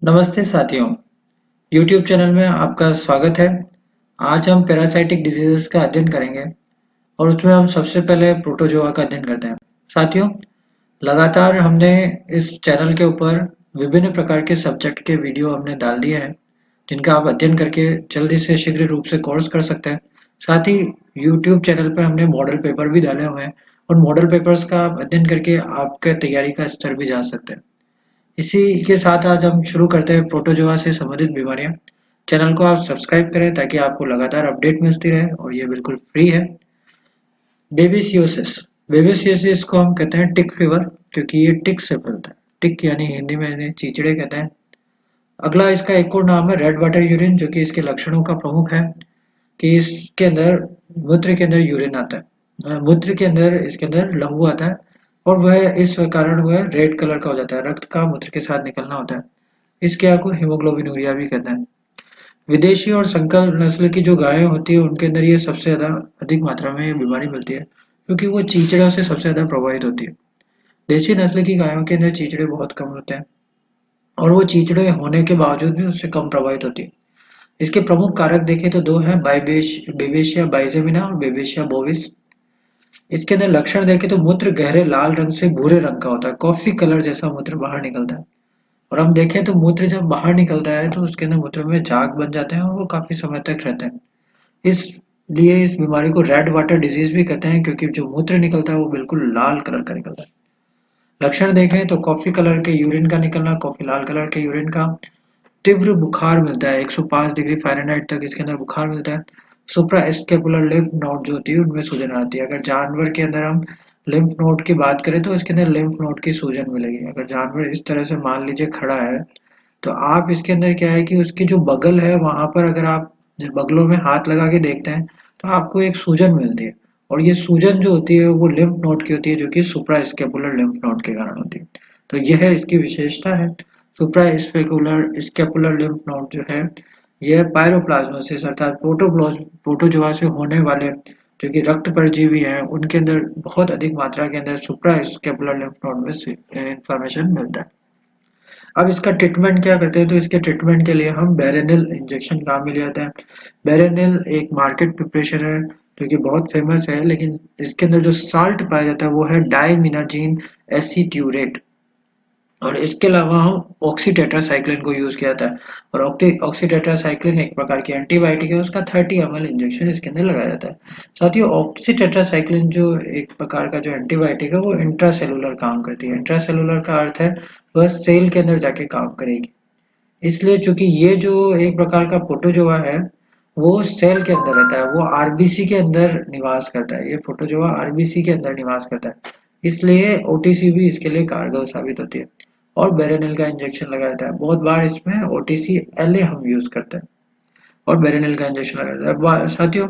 नमस्ते साथियों, YouTube channel में आपका स्वागत है। आज हम पैरासाइटिक डिजीजेस का अध्ययन करेंगे और उसमें हम सबसे पहले प्रोटोजोआ का अध्ययन करते हैं। साथियों, लगातार हमने इस चैनल के ऊपर विभिन्न प्रकार के सब्जेक्ट के वीडियो हमने डाल दिए हैं, जिनका आप अध्ययन करके जल्दी से शीघ्र रूप से कोर्स कर सकते हैं। साथ ही YouTube चैनल पर हमने मॉडल पेपर भी डाले हुए हैं और मॉडल पेपर्स का आप अध्ययन करके आपके तैयारी का स्तर भी जान सकते हैं। इसी के साथ आज हम शुरू करते हैं प्रोटोजोआ से संबंधित बीमारियां। चैनल को आप सब्सक्राइब करें ताकि आपको लगातार अपडेट मिलती रहे और ये बिल्कुल फ्री है। बेबीसियोसिस बेबीसियोसिस को हम कहते हैं टिक फीवर, क्योंकि ये टिक से फैलता है। टिक यानी हिंदी में इन्हें चीचड़े कहते हैं। अगला इसका एक और नाम है रेड वाटर यूरिन, जो कि इसके लक्षणों का प्रमुख है कि इसके अंदर मूत्र के अंदर यूरिन आता है, मूत्र के अंदर इसके अंदर लहू आता है और वह इस कारण वह रेड कलर का हो जाता है। रक्त का मूत्र के साथ निकलना होता है। इस क्रिया को हीमोग्लोबिनूरिया भी कहते हैं। विदेशी और संकर नस्ल की जो गायें होती है उनके अंदर ये सबसे ज्यादा अधिक मात्रा में ये बीमारी मिलती है, क्योंकि वो चीचड़ों से सबसे ज्यादा प्रभावित होती है। देशी नस्ल की गायों के अंदर चीचड़े बहुत कम होते हैं और वो चीचड़े होने के बावजूद भी उससे कम प्रभावित होती है। इसके प्रमुख कारक देखें तो दो हैं, बेबेशिया बाइजेमिना और बेबेशिया बोविस। इसके अंदर लक्षण देखें तो मूत्र गहरे लाल रंग से भूरे रंग का होता है, कॉफी कलर जैसा मूत्र बाहर निकलता है। और हम देखें तो मूत्र जब बाहर निकलता है तो उसके अंदर मूत्र में झाग बन जाते हैं और वो काफी समय तक रहते हैं। इसलिए इस बीमारी को रेड वाटर डिजीज भी कहते हैं, क्योंकि जो मूत्र निकलता है वो बिल्कुल लाल कलर का निकलता है। लक्षण देखें तो कॉफी कलर के यूरिन का निकलना, कॉफी लाल कलर के यूरिन का, तीव्र बुखार मिलता है, 105 डिग्री फ़ारेनहाइट तक इसके अंदर बुखार मिलता है। सुप्रा स्केपुलर लिम्फ नोड जो होती है उनमें सूजन आती है। अगर जानवर के अंदर हम लिम्फ नोड की बात करें तो इसके अंदर लिम्फ नोड की सूजन मिलेगी। अगर जानवर इस तरह से मान लीजिए खड़ा है तो आप इसके अंदर क्या है कि उसकी जो बगल है वहां पर अगर आप बगलों में हाथ लगा के देखते हैं तो आपको एक सूजन मिलती है और ये सूजन जो होती है वो लिम्फ नोड की होती है, जो कि सुप्रा स्केपुलर लिम्फ नोड के कारण होती है। तो यह इसकी विशेषता है। सुप्रा स्केपुलर लिम्फ नोड जो है यह पायरोप्लाज्मोसिस अर्थात प्रोटोजोआ से होने वाले जो कि रक्त परजीवी हैं उनके अंदर बहुत अधिक मात्रा के अंदर सुप्रा स्केपुलर लिम्फ नोड में इंफॉर्मेशन मिलता है। अब इसका ट्रीटमेंट क्या करते हैं, तो इसके ट्रीटमेंट के लिए हम बेरेनिल इंजेक्शन काम में ले जाते हैं। बेरेनिल एक मार्केट प्रिपरेशन है जो कि बहुत फेमस है, लेकिन इसके अंदर जो साल्ट पाया जाता है वो है डाइमिनाजीन एसीट्यूरेट। और इसके अलावा हम ऑक्सीटेट्रासाइक्लिन को यूज किया जाता है और ऑक्सीटेट्रासाइक्लिन एक प्रकार की एंटीबायोटिक है, उसका 30 ml इंजेक्शन इसके अंदर लगाया जाता है। साथ ही ऑक्सीटेट्रासाइक्लिन जो एक प्रकार का जो एंटीबायोटिक है वो इंट्रासेलुलर काम करती है। इंट्रासेलुलर का अर्थ है वह सेल के अंदर जाके काम करेगी। इसलिए चूंकि ये जो एक प्रकार का प्रोटोजोआ है वो सेल के अंदर रहता है, वो आरबीसी के अंदर निवास करता है। ये प्रोटोजोआ आरबीसी के अंदर निवास करता है, इसलिए ओटीसी भी इसके लिए कारगर साबित होती है और बेरेनिल का इंजेक्शन लगाया जाता है। बहुत बार इसमें ओटीसी एलए हम यूज करते हैं और बेरेनिल का इंजेक्शन लगाया जाता है। साथियों,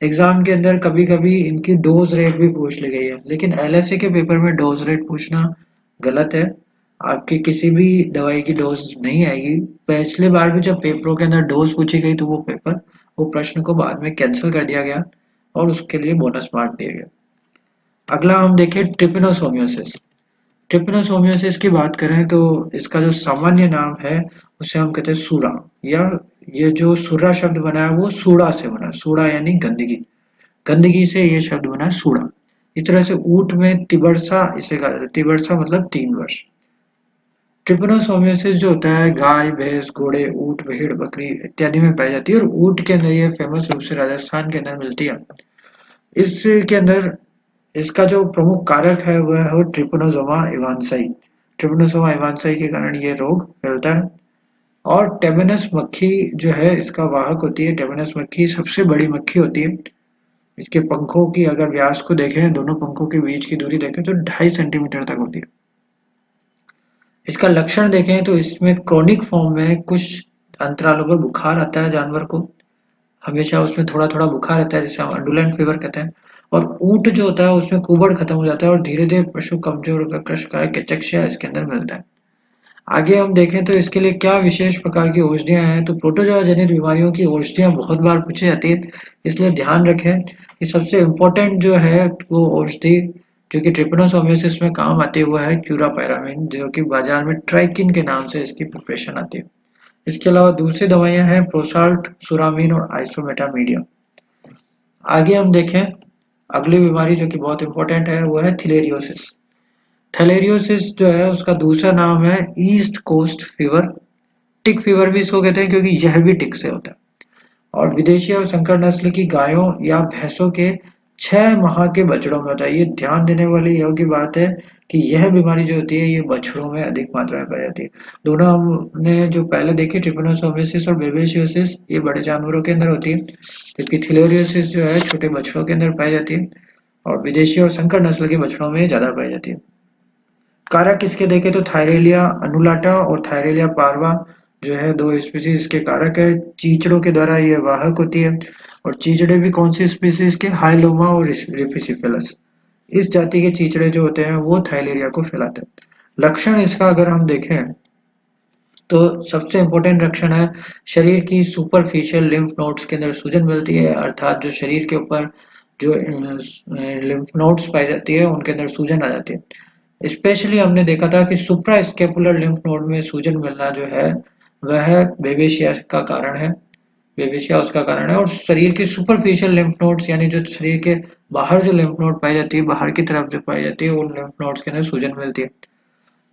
एग्जाम के अंदर कभी कभी इनकी डोज रेट भी पूछ ली गई है, लेकिन एलएसए के पेपर में डोज रेट पूछना गलत है। आपकी किसी भी दवाई की डोज नहीं आएगी। पिछले बार भी जब पेपरों के अंदर डोज पूछी गई तो वो प्रश्न को बाद में कैंसिल कर दिया गया और उसके लिए बोनस मार्क दिए गए। अगला हम देखें ट्रिपेनोसोमियोसिस। ट्रिपेनोसोमियोसिस की बात करें तो इसका जो सामान्य नाम है उसे हम कहते हैं सूड़ा, या ये जो सूड़ा शब्द बना है वो सूड़ा से बना है। सूड़ा यानी गंदगी, गंदगी से ये शब्द बना है सूड़ा। इस तरह से ऊंट में तिबरसा इसे कहा जाता है। तिबरसा मतलब 3 वर्ष। ट्रिपेनोसोमियोसिस जो होता है गाय, भैंस, घोड़े, ऊंट, भेड़, बकरी इत्यादि में पाई जाती है और ऊंट के अंदर ये फेमस रूप से राजस्थान के अंदर मिलती है। इसके अंदर इसका जो प्रमुख कारक है वह है ट्रिपेनोसोमा इवांसाई। ट्रिपेनोसोमा इवांसाई के कारण ये रोग फैलता है। और टेबेनस मक्खी जो है इसका वाहक होती है। टेबेनस मक्खी सबसे बड़ी मक्खी होती है। इसके पंखों की अगर व्यास को देखें, दोनों पंखों के बीच की दूरी देखें तो 2.5 सेंटीमीटर तक होती है। इसका लक्षण देखें तो इसमें क्रोनिक फॉर्म में कुछ अंतरालों पर बुखार आता है जानवर को, हमेशा उसमें थोड़ा थोड़ा बुखार रहता है जिसे हम अंडुलेंट फीवर कहते हैं। और ऊंट जो होता है उसमें कुबड़ खत्म हो जाता है और धीरे धीरे पशु कमजोर होकर कृष्णकाय कैचेक्सिया इसके अंदर मिलता है। आगे हम देखें तो इसके लिए क्या विशेष प्रकार की औषधियां हैं, तो प्रोटोजोआ जनित बीमारियों की औषधियां बहुत बार पूछी जाती है, इसलिए ध्यान रखें कि सबसे इम्पोर्टेंट जो है वो औषधि जो कि ट्रिपेनोसोमियोसिस में काम आती है वो है क्यूरापायरामिन, जो कि बाजार में ट्राइकिन के नाम से इसकी प्रिपरेशन आती है। इसके अलावा दूसरी दवाइयां हैं प्रोसाल्ट, सुरामीन और आइसोमेटामीडियम। आगे हम देखें, अगली बीमारी जो कि बहुत इंपॉर्टेंट है वो है थिलेरियोसिस। थैलेरियोसिस जो है उसका दूसरा नाम है east coast fever. Tick fever भी इसको कहते हैं क्योंकि यह भी टिक से होता है, और विदेशी और संकर नस्ल की गायों या भैंसों के 6 माह के बछड़ों में होता है। ये ध्यान देने वाली योग्य बात है कि यह बीमारी जो होती है ये बछड़ों में अधिक मात्रा में पाई जाती है। दोनों हमने जो पहले देखी ट्रिपैनोसोमियासिस और बेबेसियोसिस ये बड़े जानवरों के अंदर होती है, जबकि थिलेरियोसिस जो है छोटे बछड़ों के अंदर पाई जाती है और विदेशी और संकर नस्ल के बछड़ों में ज्यादा पाई जाती है। कारक इसके देखें तो थायरेलिया अनुलाटा और थायरेलिया पार्वा जो है दो स्पीसीज के कारक है। चीचड़ों के द्वारा ये वाहक होती है, और चीचड़े भी कौन सी स्पीसीज के, हाइलोमा और रिफिसिफेलस। इस जाति के चीचड़े जो होते हैं वो थाइलेरिया को फैलाते हैं। लक्षण इसका अगर हम देखें तो सबसे इंपॉर्टेंट लक्षण है शरीर की सुपरफिशियल लिम्फ नोड्स के अंदर सूजन मिलती है, अर्थात जो शरीर के ऊपर जो लिम्फ नोड्स पाई जाती है उनके अंदर सूजन आ जाती है। स्पेशली हमने देखा था कि सुप्रा स्केपुलर लिम्फ नोड में सूजन मिलना जो है वह बेबेशिया का कारण है। बेबेशिया उसका कारण है, और शरीर की सुपरफिशियल लिम्फ नोड्स यानी जो शरीर के बाहर जो लिम्फ नोड पाई जाती है, बाहर की तरफ जो पाई जाती है उन लिम्फ नोड्स के अंदर सूजन मिलती है।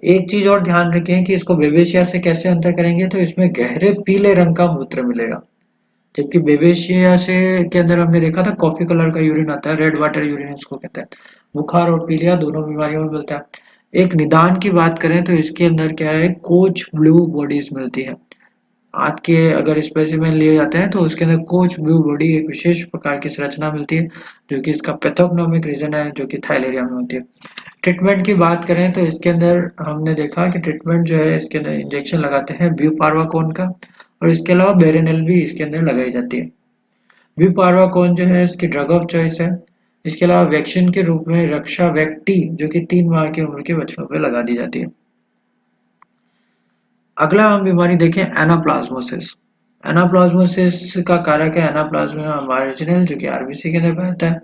एक चीज और ध्यान रखें कि इसको बेबेशिया से कैसे अंतर करेंगे, तो इसमें गहरे पीले रंग का मूत्र मिलेगा, जबकि बेबेशिया से के अंदर हमने देखा था कॉफी कलर का यूरिन आता है, रेड वाटर यूरिन इसको कहते हैं। बुखार और पीलिया दोनों बीमारियों में मिलता है। एक निदान की बात करें तो इसके अंदर क्या है, कोच ब्लू बॉडीज मिलती है। आंत के अगर स्पेसिमेन लिए जाते हैं तो उसके अंदर कोच ब्लू बॉडी एक विशेष प्रकार की संरचना मिलती है, जो कि इसका पैथोग्नोमिक रीजन है, जो कि थाइलेरिया में होती है। ट्रीटमेंट की बात करें तो इसके अंदर हमने देखा कि ट्रीटमेंट जो है इसके अंदर इंजेक्शन लगाते हैं ब्यूपार्वाकोन का, और इसके अलावा बेरेनल भी इसके अंदर लगाई जाती है। ब्यूपार्वाकोन जो है इसकी ड्रग ऑफ चॉइस है। इसके अलावा वैक्सीन के रूप में रक्षा वैक्टी जो कि 3 माह की उम्र के बच्चों पे लगा दी जाती है। अगला हम बीमारी देखें एनाप्लाज्मोसिस। एनाप्लाज्मोसिस का कारक है एनाप्लाज्मा मार्जिनल जो कि आरबीसी के अंदर बहता है,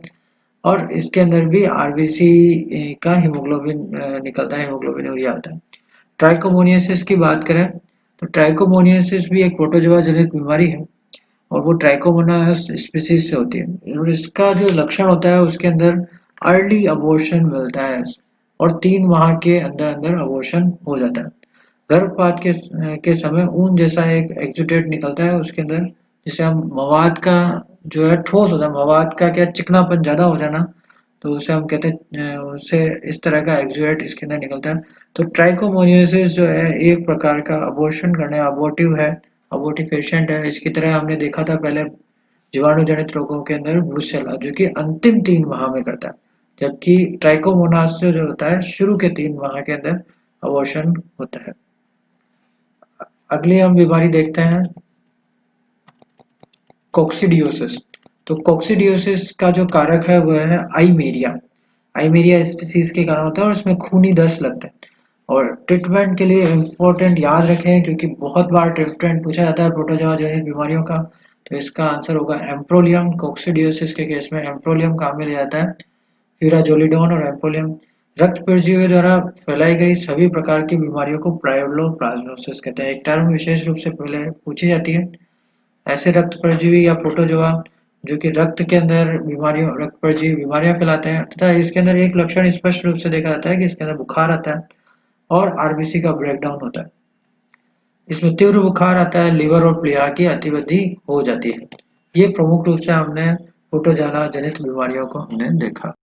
और इसके अंदर भी आरबीसी का हीमोग्लोबिन निकलता है, हीमोग्लोबिन यूरिया आता है। ट्राइकोमोनियासिस की बात करें तो ट्राइकोमोनियासिस भी एक प्रोटोजोआ जनित बीमारी है, और वो ट्राइकोमोनास स्पीसीज से होती है, और इसका जो लक्षण होता है उसके अंदर अर्ली अबॉर्शन मिलता है, और 3 माह के अंदर अंदर अबॉर्शन हो जाता है। गर्भपात के समय ऊन जैसा एक एक्सुडेट निकलता है उसके अंदर, जिसे हम मवाद का जो है ठोस होता है, मवाद का क्या चिकनापन ज्यादा हो जाना, तो उसे हम कहते हैं उससे इस तरह का एक्सुडेट इसके अंदर निकलता है। तो ट्राइकोमोनियोसिस जो है एक प्रकार का अबॉर्शन करने अबॉर्टिव है, अबॉर्टिव पेशेंट है। इसकी तरह हमने देखा था पहले जीवाणु जनित रोगों के अंदर ब्रुसेला जो कि अंतिम 3 माह में करता है, जबकि ट्राइकोमोनास जो होता है शुरू के 3 माह के अंदर अबॉर्शन होता है। अगली हम बीमारी देखते हैं कोक्सीडियोसिस। तो कोक्सीडियोसिस का जो कारक है वह है आइमेरिया। आइमेरिया स्पीसीज के कारण होता है और इसमें खूनी दस्त लगता है। और ट्रीटमेंट के लिए इम्पोर्टेंट याद रखें क्योंकि बहुत बार ट्रीटमेंट पूछा जाता है प्रोटोजोआ जनित बीमारियों का, तो इसका आंसर होगा एम्प्रोलियम। कोक्सीडियोसिस के केस में एम्प्रोलियम काम में लिया जाता है, फ्यूराजोलिडोन और एम्प्रोलियम। रक्त परजीवी द्वारा फैलाई गई सभी प्रकार की बीमारियों को प्रायोलोप्लाज्मोसिस कहते हैं। एक टर्म विशेष रूप से पहले पूछी जाती है, ऐसे रक्त परजीवी या प्रोटोजोआ जो कि रक्त के अंदर बीमारियों रक्त परजीवी बीमारियां फैलाते हैं, तथा इसके अंदर एक लक्षण स्पष्ट रूप से देखा जाता है कि इसके अंदर बुखार आता है और आरबीसी का ब्रेकडाउन होता है। इसमें तीव्र बुखार आता है, लिवर और प्लीहा की अतिवृद्धि हो जाती है। ये प्रमुख रूप से हमने प्रोटोजोआ जनित बीमारियों को हमने देखा।